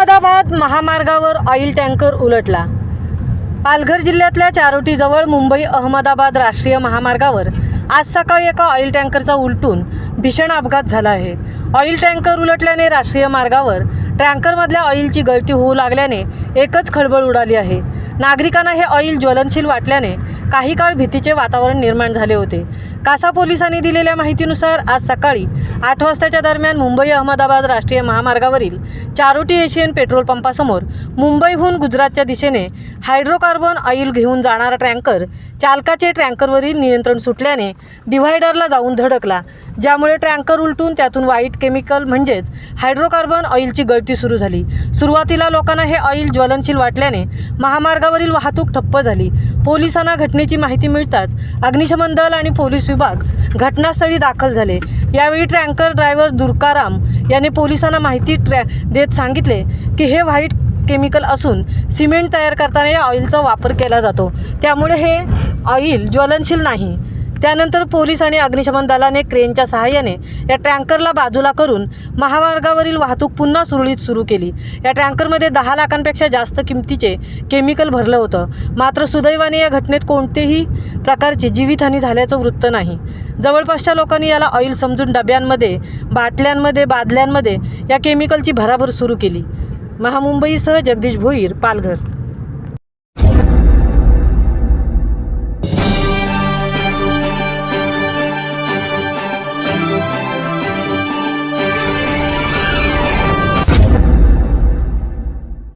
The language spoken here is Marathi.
अहमदाबाद महामार्गावर ऑइल टँकर उलटला। पालघर जिल्ह्यातल्या चारोटीजवळ मुंबई अहमदाबाद राष्ट्रीय महामार्गावर आज सकाळी एका ऑइल टँकरचा उलटून भीषण अपघात झाला आहे। ऑइल टँकर उलटल्याने राष्ट्रीय मार्गावर टँकरमधल्या ऑइलची गळती होऊ लागल्याने एकच खळबळ उडाली आहे। नागरिकांना हे ऑइल ज्वलनशील वाटल्याने काही काळ भीतीचे वातावरण निर्माण झाले होते। कासा पोलिसांनी दिलेल्या माहितीनुसार आज सकाळी 8 वाजताच्या दरम्यान मुंबई अहमदाबाद राष्ट्रीय महामार्गावरील चारोटी एशियन पेट्रोल पंपासमोर मुंबईहून गुजरातच्या दिशेने हायड्रोकार्बन ऑइल घेऊन जाणारा टँकर चालकाचे टँकरवरील नियंत्रण सुटल्याने डिव्हायडरला जाऊन धडकला, ज्यामुळे टँकर उलटून त्यातून व्हाईट केमिकल म्हणजेच हायड्रोकार्बन ऑइलची गळती सुरू झाली। सुरुवातीला लोकांना हे ऑइल ज्वलनशील वाटल्याने महामार्गावरील वाहतूक ठप्प झाली। पोलिसांना घटनेची माहिती मिळताच अग्निशमन दल आणि पोलीस विभाग घटनास्थळी दाखल झाले। यावेळी टँकर ड्रायव्हर दुर्गाराम यांनी पोलिसांना माहिती देत सांगितले की हे व्हाईट केमिकल असून सिमेंट तयार करताना या ऑइलचा वापर केला जातो, त्यामुळे हे ऑइल ज्वलनशील नाही। त्यानंतर पोलीस आणि अग्निशमन दलाने क्रेनच्या सहाय्याने या टँकरला बाजूला करून महामार्गावरील वाहतूक पुन्हा सुरळीत सुरू केली। या टँकरमध्ये 10 लाखांपेक्षा जास्त किमतीचे केमिकल भरलं होतं। मात्र सुदैवाने या घटनेत कोणतेही प्रकारची जीवितहानी झाल्याचं वृत्त नाही। जवळपासच्या लोकांनी याला ऑइल समजून डब्यांमध्ये, बाटल्यांमध्ये, बादल्यांमध्ये या केमिकलची भराभर सुरू केली। महामुंबईसह जगदीश भोईर, पालघर।